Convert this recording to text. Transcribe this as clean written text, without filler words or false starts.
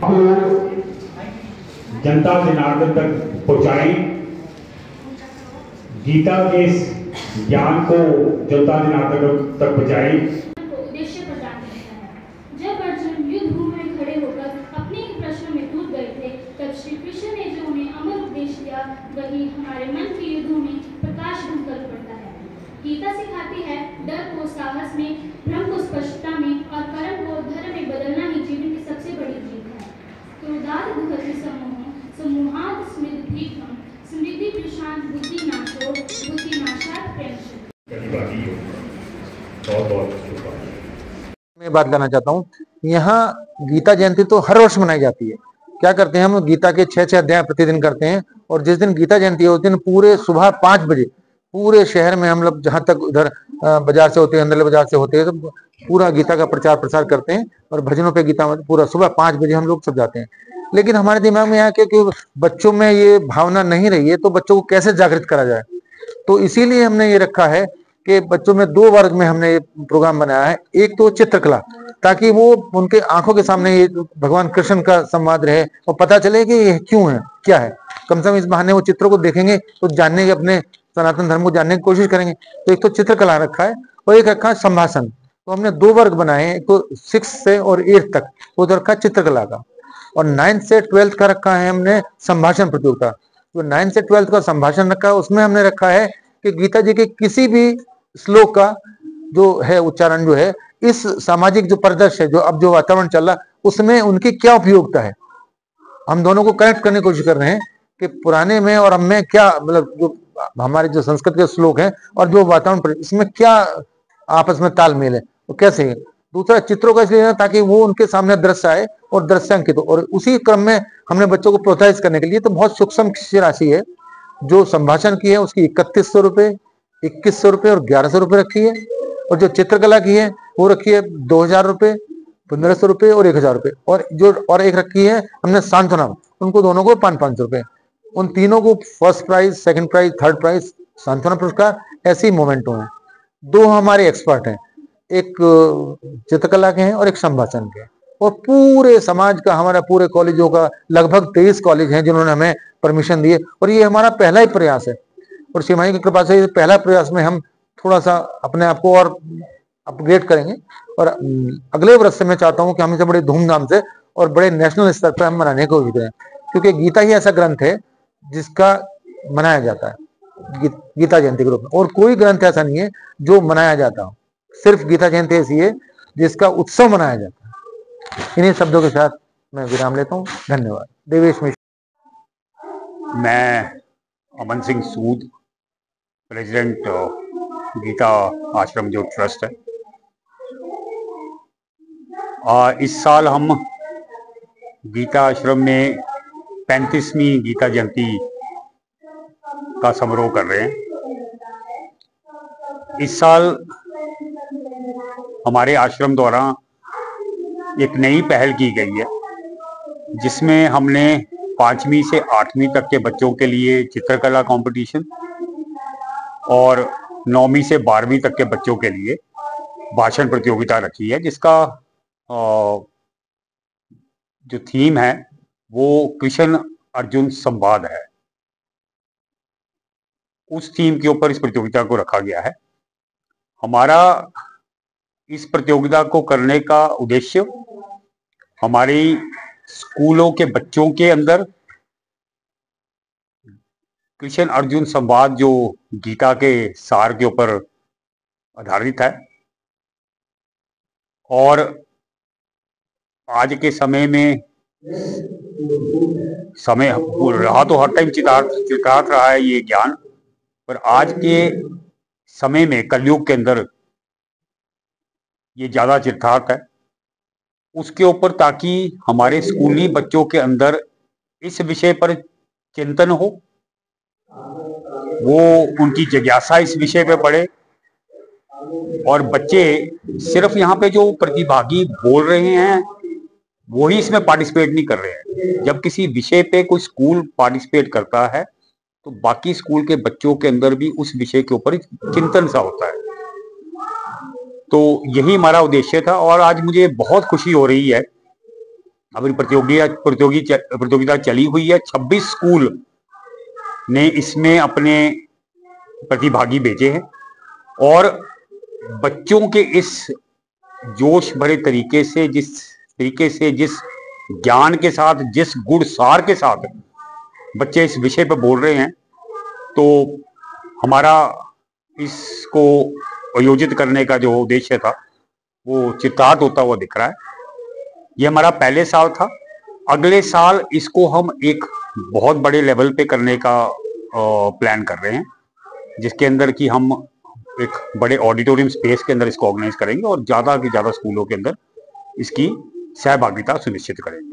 को जनता जनार्दन तक पहुंचाएं, गीता के ज्ञान को जनता जनार्दन तक पहुंचाएं। उद्देश्य प्रदान करता है। जब अर्जुन युद्ध भूमि में खड़े होकर अपने ही प्रश्नों में टूट गए थे, तब श्री कृष्ण ने जो उन्हें अमर उपदेश दिया, वही हमारे मन के युद्धों में प्रकाश बनकर पड़ता है। गीता सिखाती है, डर को साहस में, भ्रम को स्पष्टता में और कर्म को धर्म में बदलना ही जीवन की सबसे बड़ी जीत है। क्रोधात् दुःखति समूहो समूहात् स्मृतिभ्रम स्मृति प्रशांत बुद्धि नाशो बुद्धि नाशात् प्रेम शक्ति। मैं बात करना चाहता हूँ, यहाँ गीता जयंती तो हर वर्ष मनाई जाती है। क्या करते हैं हम, गीता के 6 अध्याय प्रतिदिन करते हैं, और जिस दिन गीता जयंती है उस दिन पूरे सुबह 5 बजे पूरे शहर में हम लोग जहाँ तक उधर बाजार से होते हैं, अंदर बाजार से होते हैं, तो पूरा गीता का प्रचार प्रसार करते हैं और भजनों पे गीता पूरा सुबह 5 बजे हम लोग सब जाते हैं। लेकिन हमारे दिमाग में यहाँ कि बच्चों में ये भावना नहीं रही है, तो बच्चों को कैसे जागृत करा जाए। तो इसीलिए हमने ये रखा है कि बच्चों में 2 वर्ग में हमने ये प्रोग्राम बनाया है। एक तो चित्रकला, ताकि वो उनके आंखों के सामने ये भगवान कृष्ण का संवाद रहे और पता चले कि ये क्यों है, क्या है। कम से कम इस बहाने वो चित्रों को देखेंगे तो जानने के, अपने सनातन धर्म को जानने की कोशिश करेंगे। तो एक तो चित्रकला रखा है और एक रखा है संभाषण। तो हमने 2 वर्ग बनाए हैं, एक तो 6 से और 8 तक वो तो रखा है चित्रकला का, और 9 से 12 का रखा है हमने संभाषण प्रतियोगिता। जो 9 से 12 का संभाषण रखा है उसमें हमने रखा है कि गीता जी के किसी भी श्लोक का जो है उच्चारण जो है, इस सामाजिक जो परिदृश्य है, जो अब जो वातावरण चल रहा, उसमें उनकी क्या उपयोगिता है। हम दोनों को कनेक्ट करने की कोशिश कर रहे हैं कि पुराने में और अब में क्या, मतलब जो हमारे जो संस्कृत के श्लोक हैं और जो वातावरण, इसमें क्या आपस में तालमेल है और कैसे है। दूसरा चित्रों का इसलिए ताकि वो उनके सामने दृश्य आए और दृश्यांकित हो, और उसी क्रम में हमने बच्चों को प्रोत्साहित करने के लिए तो बहुत सूक्ष्म राशि है। जो संभाषण की है उसकी 3100 रुपए, 2100 रुपए और 1100 रुपए रखी है, और जो चित्रकला की है वो रखी है 2000 रुपए, 1500 रुपए और 1000 रुपए, और एक रखी है हमने सांत्वना, उनको दोनों को 500 रुपए। उन तीनों को first prize, second prize, third prize, सांत्वना पुरस्कार, ऐसे ही मोमेंटो हैं। 2 हमारे एक्सपर्ट हैं, एक चित्रकला के हैं और एक संभाषण के, और पूरे समाज का, हमारा पूरे कॉलेजों का लगभग 23 कॉलेज हैं जिन्होंने हमें परमिशन दी है, और ये हमारा पहला ही प्रयास है। और शिवाई की कृपा से पहला प्रयास में हम थोड़ा सा अपने आप को और अपग्रेड करेंगे, और अगले वर्ष से मैं चाहता हूं कि हम इसे बड़े धूमधाम से और बड़े नेशनल स्तर पर हम मनाने की कोशिश करें, क्योंकि गीता ही ऐसा ग्रंथ है जिसका मनाया जाता है गीता जयंती के रूप में, और कोई ग्रंथ ऐसा नहीं है जो मनाया जाता हो। सिर्फ गीता जयंती ऐसी है जिसका उत्सव मनाया जाता है। इन्हीं शब्दों के साथ मैं विराम लेता हूँ। धन्यवाद। देवेश मिश्र। मैं अमन सिंह सूद, प्रेसिडेंट गीता आश्रम जो ट्रस्ट है। इस साल हम गीता आश्रम में 35वीं गीता जयंती का समारोह कर रहे हैं। इस साल हमारे आश्रम द्वारा एक नई पहल की गई है, जिसमें हमने 5वीं से 8वीं तक के बच्चों के लिए चित्रकला कंपटीशन और 9वीं से 12वीं तक के बच्चों के लिए भाषण प्रतियोगिता रखी है, जिसका जो थीम है वो कृष्ण अर्जुन संवाद है। उस थीम के ऊपर इस प्रतियोगिता को रखा गया है। हमारा इस प्रतियोगिता को करने का उद्देश्य हमारी स्कूलों के बच्चों के अंदर कृष्ण अर्जुन संवाद जो गीता के सार के ऊपर आधारित है, और आज के समय में समय रहा तो हर टाइम चितार्थ रहा है ये ज्ञान, पर आज के समय में कलयुग के अंदर ये ज्यादा चितार्थ है। उसके ऊपर ताकि हमारे स्कूली बच्चों के अंदर इस विषय पर चिंतन हो, वो उनकी जिज्ञासा इस विषय पे बढ़े, और बच्चे सिर्फ यहाँ पे जो प्रतिभागी बोल रहे हैं वो ही इसमें पार्टिसिपेट नहीं कर रहे हैं। जब किसी विषय पे कोई स्कूल पार्टिसिपेट करता है तो बाकी स्कूल के बच्चों के अंदर भी उस विषय के ऊपर चिंतन सा होता है। तो यही हमारा उद्देश्य था, और आज मुझे बहुत खुशी हो रही है अभी प्रतियोगिता चली हुई है। 26 स्कूल ने इसमें अपने प्रतिभागी भेजे हैं और बच्चों के इस जोश भरे तरीके से, जिस ज्ञान के साथ, जिस गुण सार के साथ बच्चे इस विषय पर बोल रहे हैं, तो हमारा इसको आयोजित करने का जो उद्देश्य था वो चितार्थ होता हुआ दिख रहा है। ये हमारा पहले साल था। अगले साल इसको हम एक बहुत बड़े लेवल पे करने का प्लान कर रहे हैं, जिसके अंदर कि हम एक बड़े ऑडिटोरियम स्पेस के अंदर इसको ऑर्गेनाइज करेंगे और ज़्यादा से ज़्यादा स्कूलों के अंदर इसकी सहभागिता सुनिश्चित करेंगे।